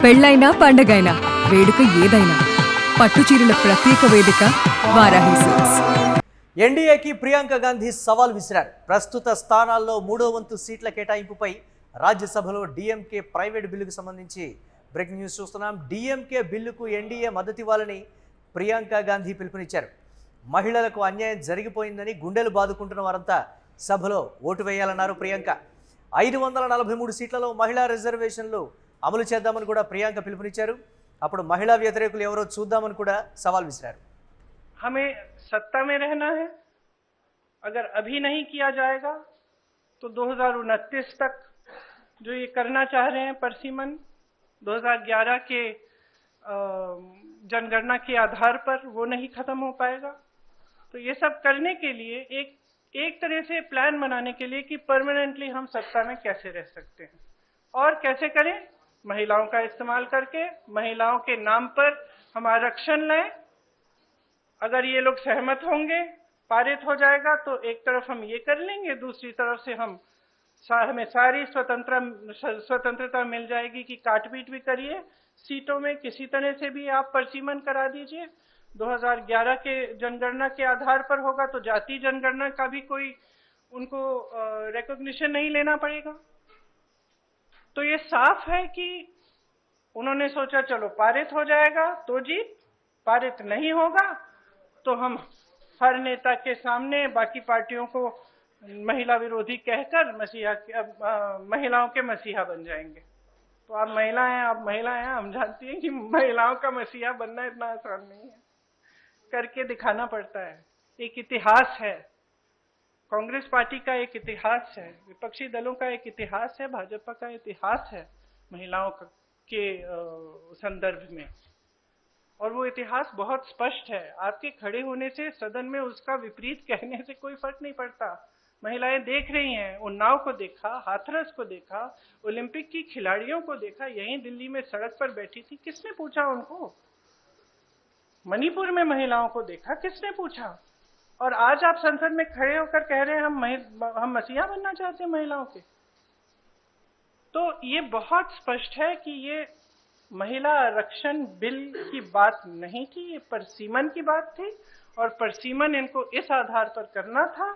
పెళ్ళైనా పండగైనా వేడుక ఏదైనా పట్టుచీరల ప్రత్యేక వేదిక వారాహి సిల్క్స్. ఎన్డీఏకి ప్రియాంక గాంధీ సవాల్ విసిరారు. ప్రస్తుత స్థానాల్లో 3వ వంతు సీట్ల కేటాయింపుపై రాజ్యసభలో డీఎంకే ప్రైవేట్ బిల్లుకు సంబంధించి బ్రేకింగ్ న్యూస్ చూస్తున్నాం. డీఎంకే బిల్లుకు ఎన్డీఏ మద్దతు ఇవ్వాలని ప్రియాంక గాంధీ పిలుపునిచ్చారు. మహిళలకు అన్యాయం జరిగిపోయిందని గుండెలు బాదుకుంటున్న వారంతా సభలో ఓటు వేయాలన్నారు ప్రియాంక. 543 సీట్లలో మహిళా రిజర్వేషన్లు అమలు చేద్దామని కూడా ప్రియాంక పిలుపునిచ్చారు. అప్పుడు మహిళా వ్యతిరేకులు ఎవరో చూద్దామని కూడా సవాల్ విసిరారు. हमें सत्ता में रहना है, अगर अभी नहीं किया जाएगा तो 2029 तक जो ये करना चाह रहे हैं परसीमन 2011 के जनगणना के आधार पर वो नहीं खत्म हो पाएगा। तो ये सब करने के लिए एक तरह से प्लान बनाने के लिए कि परमानेंटली हम सत्ता में कैसे रह सकते हैं और कैसे करें, महिलाओं का इस्तेमाल करके महिलाओं के नाम पर हम आरक्षण लें। अगर ये लोग सहमत होंगे, पारित हो जाएगा तो एक तरफ हम ये कर लेंगे, दूसरी तरफ से हमें सारी स्वतंत्रता मिल जाएगी कि काट पीट भी करिए, सीटों में किसी तरह से भी आप परसीमन करा दीजिए। 2011 के जनगणना के आधार पर होगा तो जाति जनगणना का भी कोई उनको रिकॉग्निशन नहीं लेना पड़ेगा। तो ये साफ है कि उन्होंने सोचा चलो पारित हो जाएगा तो जीत, पारित नहीं होगा तो हम हर नेता के सामने बाकी पार्टियों को महिला विरोधी कहकर महिलाओं के मसीहा बन जाएंगे। तो आप महिलाएं हैं, हम जानती हैं कि महिलाओं का मसीहा बनना इतना आसान नहीं है, करके दिखाना पड़ता है। एक इतिहास है, कांग्रेस पार्टी का एक इतिहास है, विपक्षी दलों का एक इतिहास है, भाजपा का इतिहास है महिलाओं के संदर्भ में, और वो इतिहास बहुत स्पष्ट है। आपके खड़े होने से सदन में उसका विपरीत कहने से कोई फर्क नहीं पड़ता। महिलाएं देख रही हैं, उन्नाव को देखा, हाथरस को देखा, ओलंपिक की खिलाड़ियों को देखा, यहीं दिल्ली में सड़क पर बैठी थी, किसने पूछा उनको? मणिपुर में महिलाओं को देखा, किसने पूछा? और आज आप संसद में खड़े होकर कह रहे हैं हम मसीहा बनना चाहते हैं महिलाओं के। तो ये बहुत स्पष्ट है कि ये महिला आरक्षण बिल की बात नहीं थी, ये परसीमन की बात थी, और परसीमन इनको इस आधार पर करना था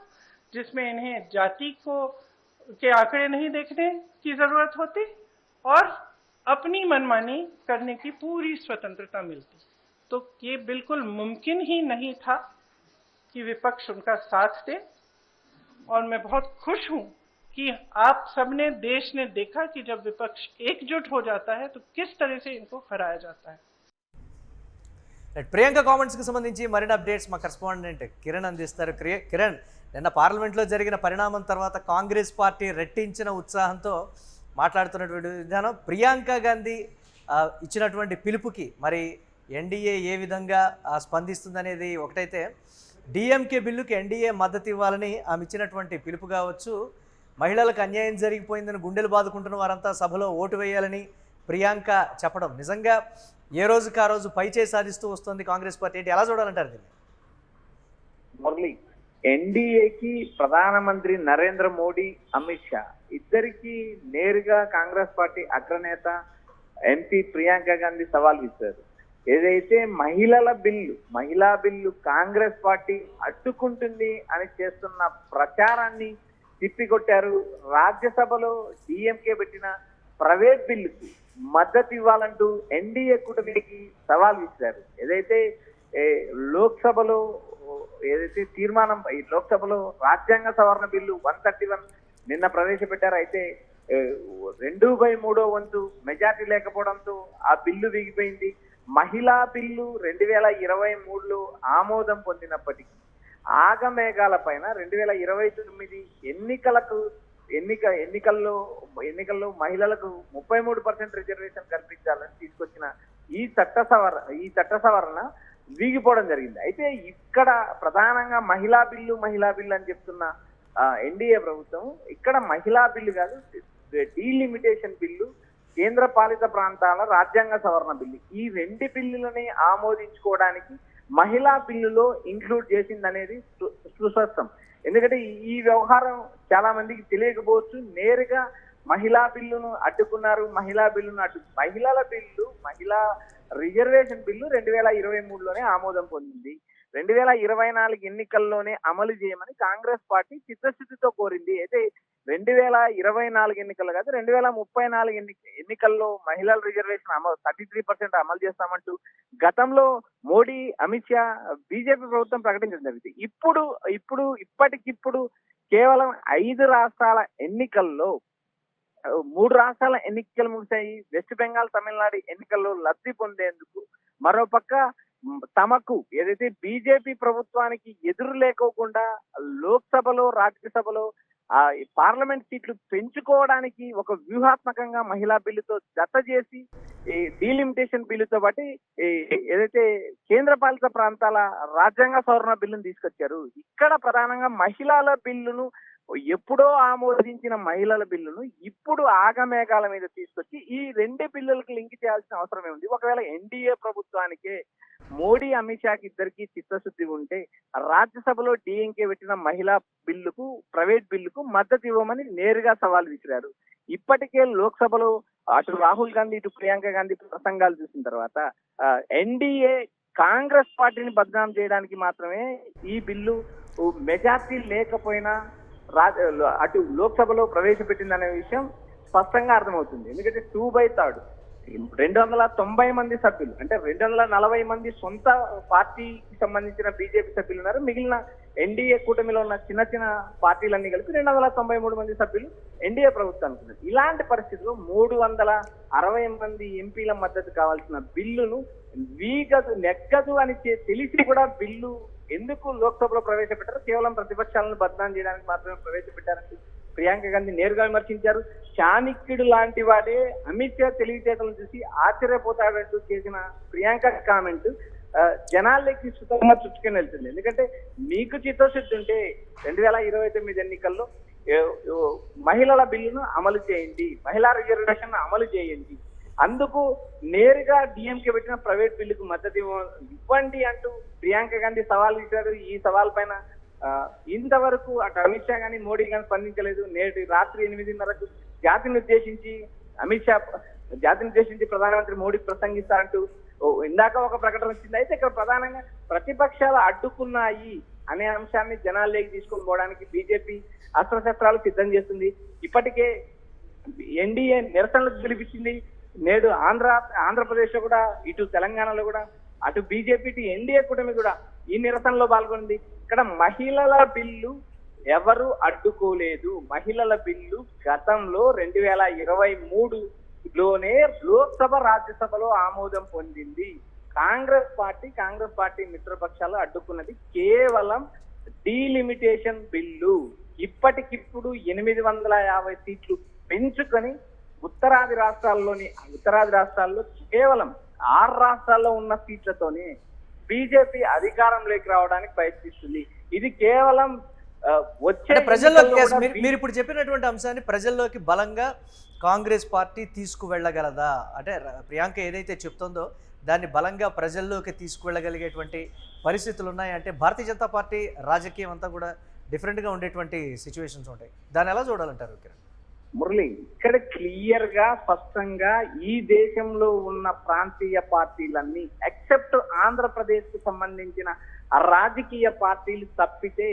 जिसमें इन्हें जाति के आंकड़े नहीं देखने की जरूरत होती और अपनी मनमानी करने की पूरी स्वतंत्रता मिलती। तो ये बिल्कुल मुमकिन ही नहीं था कि विपक्ष उनका साथ दे, और मैं बहुत खुश हूं कि आप सबने, देश ने देखा कि जब विपक्ष एकजुट हो जाता है तो किस तरह से इनको हराया जाता है। ప్రియాంక కామెంట్స్ కి సంబంధించి మరిన్ని అప్డేట్స్ మా కరెస్పాండెంట్ కిరణ్ అందిస్తారు. కిరణ్, నిన్న పార్లమెంట్లో జరిగిన పరిణామం తర్వాత కాంగ్రెస్ పార్టీ రెట్టించిన ఉత్సాహంతో మాట్లాడుతున్నటువంటి విధానం, ప్రియాంక గాంధీ ఇచ్చినటువంటి పిలుపుకి మరి ఎన్డీఏ ఏ విధంగా స్పందిస్తుందనేది ఒకటైతే, డిఎంకే బిల్లుకి ఎన్డీఏ మద్దతు ఇవ్వాలని ఆమె ఇచ్చినటువంటి పిలుపు కావచ్చు, మహిళలకు అన్యాయం జరిగిపోయిందని గుండెలు బాదుకుంటున్న వారంతా సభలో ఓటు వేయాలని ప్రియాంక చెప్పడం నిజంగా ఏ రోజుకి ఆ రోజు పైచే సాధిస్తూ వస్తుంది కాంగ్రెస్ పార్టీ. ఏంటి, ఎలా చూడాలంటారు దీన్ని? మురళి, ఎన్డీఏకి ప్రధానమంత్రి నరేంద్ర మోడీ, అమిత్ షా ఇద్దరికి నేరుగా కాంగ్రెస్ పార్టీ అగ్రనేత ఎంపీ ప్రియాంక గాంధీ సవాల్ ఇచ్చారు. ఏదైతే మహిళా బిల్లు కాంగ్రెస్ పార్టీ అడ్డుకుంటుంది అని చేస్తున్న ప్రచారాన్ని తిప్పికొట్టారు. రాజ్యసభలో డిఎంకే పెట్టిన ప్రైవేట్ బిల్లుకు మద్దతు ఇవ్వాలంటూ ఎన్డీఏ కూటమికి సవాల్ ఇచ్చారు. ఏదైతే లోక్సభలో లోక్సభలో రాజ్యాంగ సవరణ బిల్లు 131 నిన్న ప్రవేశపెట్టారు. అయితే 2/3 వంతు మెజార్టీ లేకపోవడంతో ఆ బిల్లు వీగిపోయింది. మహిళా బిల్లు 2023లో ఆమోదం పొందినప్పటికీ ఆగమేఘాల పైన 2029 ఎన్నికల్లో మహిళలకు 33% రిజర్వేషన్ కల్పించాలని తీసుకొచ్చిన ఈ చట్ట సవరణ వీగిపోవడం జరిగింది. అయితే ఇక్కడ ప్రధానంగా మహిళా బిల్లు అని చెప్తున్న ఎన్డీఏ ప్రభుత్వం ఇక్కడ మహిళా బిల్లు కాదు, డీలిమిటేషన్ బిల్లు, కేంద్ర పాలిత ప్రాంతాల రాజ్యాంగ సవరణ బిల్లు, ఈ 2 బిల్లులని ఆమోదించుకోవడానికి మహిళా బిల్లులో ఇంక్లూడ్ చేసిందనేది సుస్పష్టం. ఎందుకంటే ఈ వ్యవహారం చాలా మందికి తెలియకపోవచ్చు. నేరుగా మహిళా బిల్లును అడ్డుకున్నారు. మహిళా రిజర్వేషన్ బిల్లు 2023లోనే ఆమోదం పొందింది. 2024 ఎన్నికల్లోనే అమలు చేయమని కాంగ్రెస్ పార్టీ చిత్తశుద్ధితో కోరింది. అయితే 2024 ఎన్నికల్లో కాదు, 2034 ఎన్నికల్లో మహిళల రిజర్వేషన్ 33% అమలు చేస్తామంటూ గతంలో మోడీ, అమిత్ షా, బీజేపీ ప్రభుత్వం ప్రకటించడం జరిగింది. ఇప్పటికిప్పుడు కేవలం 5 రాష్ట్రాల ఎన్నికల్లో 3 రాష్ట్రాల ఎన్నికలు ముగిశాయి. వెస్ట్ బెంగాల్, తమిళనాడు ఎన్నికల్లో లబ్ధి పొందేందుకు మరోపక్క తమకు ఏదైతే బీజేపీ ప్రభుత్వానికి ఎదురు లేకోకుండా లోక్సభలో, రాజ్యసభలో పార్లమెంట్ సీట్లు పెంచుకోవడానికి ఒక వ్యూహాత్మకంగా మహిళా బిల్లుతో జత చేసి డీలిమిటేషన్ బిల్లుతో పాటు ఏదైతే కేంద్ర పాలిత ప్రాంతాల రాజ్యాంగ సవరణ బిల్లును తీసుకొచ్చారు. ఇక్కడ ప్రధానంగా మహిళల బిల్లును ఎప్పుడో ఆమోదించిన మహిళల బిల్లును ఇప్పుడు ఆగమేఘాల మీద తీసుకొచ్చి ఈ 2 బిల్లులకు లింక్ చేయాల్సిన అవసరమే ఉంది. ఒకవేళ ఎన్డీఏ ప్రభుత్వానికే మోడీ, అమిత్ షాకి ఇద్దరికి చిత్తశుద్ధి ఉంటే రాజ్యసభలో డిఎంకే పెట్టిన మహిళా బిల్లుకు, ప్రైవేట్ బిల్లుకు మద్దతు ఇవ్వమని నేరుగా సవాల్ విసిరారు. ఇప్పటికే లోక్సభలో అటు రాహుల్ గాంధీ, ఇటు ప్రియాంక గాంధీ ప్రసంగాలు చూసిన తర్వాత ఎన్డీఏ కాంగ్రెస్ పార్టీని బద్నాం చేయడానికి మాత్రమే ఈ బిల్లు మెజార్టీ లేకపోయినా అటు లోక్సభలో ప్రవేశపెట్టిందనే విషయం స్పష్టంగా అర్థమవుతుంది. ఎందుకంటే 2/3 290 మంది సభ్యులు, అంటే 240 మంది సొంత పార్టీకి సంబంధించిన బీజేపీ సభ్యులు ఉన్నారు. మిగిలిన ఎన్డీఏ కూటమిలో ఉన్న చిన్న చిన్న పార్టీలన్నీ కలిపి 293 మంది సభ్యులు ఎన్డీఏ ప్రభుత్వానికి ఉన్నారు. ఇలాంటి పరిస్థితుల్లో 360 మంది ఎంపీల మద్దతు కావాల్సిన బిల్లును నెగ్గదు అని తెలిసి కూడా బిల్లు ఎందుకు లోక్సభలో ప్రవేశపెట్టారు? కేవలం ప్రతిపక్షాలను బద్నాం చేయడానికి మాత్రమే ప్రవేశపెట్టారంటూ ప్రియాంక గాంధీ నేరుగా విమర్శించారు. చాణక్యుడు లాంటి వాడే అమిత్ షా తెలివితేటలను చూసి ఆశ్చర్యపోతాడంటూ చేసిన ప్రియాంక కామెంట్ జనాల్లోకి సుతంగా చుట్టుకుని వెళ్తుంది. ఎందుకంటే మీకు చిత్తశుద్ధి ఉంటే 2029 ఎన్నికల్లో మహిళల బిల్లును అమలు చేయండి, మహిళా రిజర్వేషన్ అమలు చేయండి, అందుకు నేరుగా డిఎంకే పెట్టిన ప్రైవేట్ బిల్లుకు మద్దతు ఇవ్వండి అంటూ ప్రియాంక గాంధీ సవాల్ ఇచ్చారు. ఈ సవాల్ పైన ఇంతవరకు అటు అమిత్ షా కానీ, మోడీ కానీ స్పందించలేదు. నేటి రాత్రి 8:30కు జాతిని ఉద్దేశించి ప్రధానమంత్రి మోడీ ప్రసంగిస్తారంటూ ఇందాక ఒక ప్రకటన వచ్చింది. అయితే ఇక్కడ ప్రధానంగా ప్రతిపక్షాలు అడ్డుకున్నాయి అనే అంశాన్ని జనాల్లోకి తీసుకొని పోవడానికి బీజేపీ అస్త్రశస్త్రాలు సిద్ధం చేస్తుంది. ఇప్పటికే ఎన్డీఏ నిరసనలకు పిలిపించింది. నేడు ఆంధ్రప్రదేశ్ లో కూడా, ఇటు తెలంగాణలో కూడా, అటు బీజేపీ, ఇటు ఎన్డీఏ కూటమి కూడా ఈ నిరసనలో పాల్గొంది. ఇక్కడ మహిళల బిల్లు ఎవరు అడ్డుకోలేదు. మహిళల బిల్లు గతంలో 2023లోనే లోక్సభ, రాజ్యసభలో ఆమోదం పొందింది. కాంగ్రెస్ పార్టీ మిత్రపక్షాలు అడ్డుకున్నది కేవలం డీలిమిటేషన్ బిల్లు. ఇప్పటికిప్పుడు 850 సీట్లు పెంచుకొని ఉత్తరాది రాష్ట్రాల్లో కేవలం 6 రాష్ట్రాల్లో ఉన్న సీట్లతోనే బీజేపీ అధికారంలోకి రావడానికి ప్రయత్నిస్తుంది. ఇది కేవలం వచ్చే ప్రజల్లోకి మీరు ఇప్పుడు చెప్పినటువంటి అంశాన్ని ప్రజల్లోకి బలంగా కాంగ్రెస్ పార్టీ తీసుకువెళ్ళగలదా? అంటే ప్రియాంక ఏదైతే చెప్తుందో దాన్ని బలంగా ప్రజల్లోకి తీసుకువెళ్ళగలిగేటువంటి పరిస్థితులు ఉన్నాయి. అంటే భారతీయ జనతా పార్టీ రాజకీయం అంతా కూడా డిఫరెంట్గా ఉండేటువంటి సిచ్యువేషన్స్ ఉంటాయి. దాన్ని ఎలా చూడాలంటారు కిరణ్? మురళి, ఇక్కడ క్లియర్ గా స్పష్టంగా ఈ దేశంలో ఉన్న ప్రాంతీయ పార్టీలన్నీ ఎక్సెప్ట్ ఆంధ్రప్రదేశ్ కు సంబంధించిన రాజకీయ పార్టీలు తప్పితే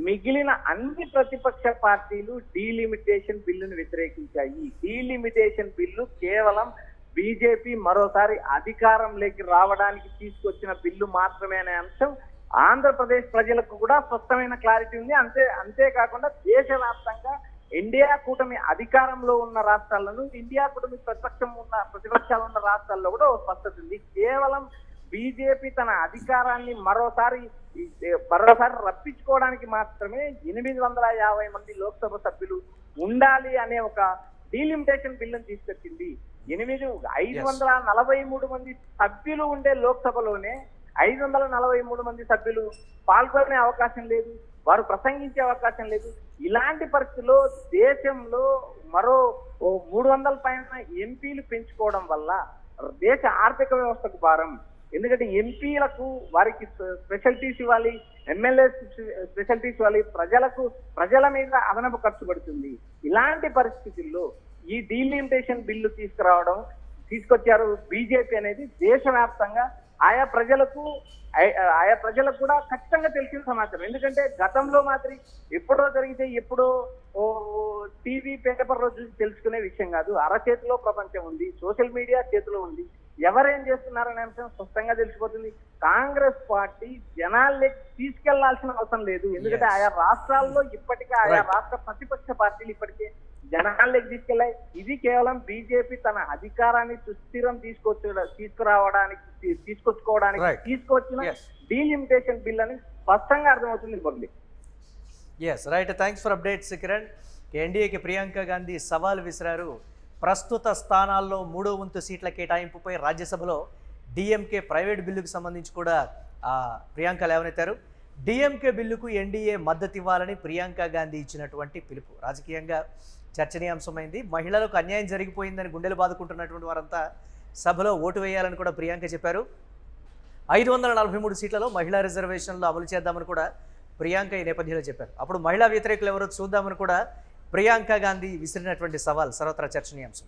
మిగిలిన అన్ని ప్రతిపక్ష పార్టీలు డీలిమిటేషన్ బిల్లును వ్యతిరేకించాయి. డీలిమిటేషన్ బిల్లు కేవలం బీజేపీ మరోసారి అధికారంలోకి రావడానికి తీసుకొచ్చిన బిల్లు మాత్రమే అనే అంశం ఆంధ్రప్రదేశ్ ప్రజలకు కూడా స్పష్టమైన క్లారిటీ ఉంది. అంతేకాకుండా దేశవ్యాప్తంగా ఇండియా కూటమి అధికారంలో ఉన్న రాష్ట్రాలను, ఇండియా కూటమి ప్రతిపక్షాలు ఉన్న రాష్ట్రాల్లో కూడా స్పష్టత ఉంది. కేవలం బీజేపీ తన అధికారాన్ని మరోసారి రప్పించుకోవడానికి మాత్రమే 850 మంది లోక్సభ సభ్యులు ఉండాలి అనే ఒక డీలిమిటేషన్ బిల్లును తీసుకొచ్చింది. 543 మంది సభ్యులు ఉండే లోక్సభలోనే 543 మంది సభ్యులు పాల్గొనే అవకాశం లేదు, వారు ప్రసంగించే అవకాశం లేదు. ఇలాంటి పరిస్థితుల్లో దేశంలో మరో 300 పైన ఎంపీలు పెంచుకోవడం వల్ల దేశ ఆర్థిక వ్యవస్థకు భారం. ఎందుకంటే ఎంపీలకు వారికి స్పెషాలిటీస్ ఇవ్వాలి, ఎమ్మెల్యే స్పెషాలిటీస్ ఇవ్వాలి, ప్రజల మీద అదనపు ఖర్చు పడుతుంది. ఇలాంటి పరిస్థితుల్లో ఈ డీలిమిటేషన్ బిల్లు తీసుకొచ్చారు బీజేపీ అనేది దేశవ్యాప్తంగా ఆయా ప్రజలకు కూడా ఖచ్చితంగా తెలిసిన సమాచారం. ఎందుకంటే గతంలో మాత్రం ఎప్పుడో జరిగితే ఎప్పుడో టీవీ పేపర్లో చూసి తెలుసుకునే విషయం కాదు. అరచేతిలో ప్రపంచం ఉంది, సోషల్ మీడియా చేతిలో ఉంది. ఎవరేం చేస్తున్నారనే అంశం స్పష్టంగా తెలిసిపోతుంది. కాంగ్రెస్ పార్టీ జనాల్లోకి తీసుకెళ్లాల్సిన అవసరం లేదు. ఎందుకంటే ఆయా రాష్ట్రాల్లో ఇప్పటికే ఆయా రాష్ట్ర ప్రతిపక్ష పార్టీలు ఇప్పటికే జనాల్లోకి తీసుకెళ్లాయి. ఇది కేవలం బీజేపీ తన అధికారాన్ని సుస్థిరం తీసుకొచ్చుకోవడానికి తీసుకొచ్చిన డీలిమిటేషన్ బిల్ అని స్పష్టంగా అర్థమవుతుంది public. Yes right, thanks for updates Kiran. ఎన్డీఏకి ప్రియాంక గాంధీ సవాల్ విసిరారు. ప్రస్తుత స్థానాల్లో 3వ వంతు సీట్ల కేటాయింపుపై రాజ్యసభలో డిఎంకే ప్రైవేట్ బిల్లుకు సంబంధించి కూడా ప్రియాంక లేవనెత్తారు. డిఎంకే బిల్లుకు ఎన్డీఏ మద్దతు ఇవ్వాలని ప్రియాంక గాంధీ ఇచ్చినటువంటి పిలుపు రాజకీయంగా చర్చనీయాంశమైంది. మహిళలకు అన్యాయం జరిగిపోయిందని గుండెలు బాదుకుంటున్నటువంటి వారంతా సభలో ఓటు వేయాలని కూడా ప్రియాంక చెప్పారు. 543 సీట్లలో మహిళా రిజర్వేషన్లు అమలు చేద్దామని కూడా ప్రియాంక ఈ నేపథ్యంలో చెప్పారు. అప్పుడు మహిళా వ్యతిరేకులు ఎవరో చూద్దామని కూడా ప్రియాంక గాంధీ విసిరినటువంటి సవాల్ సర్వత్రా చర్చనీయాంశం.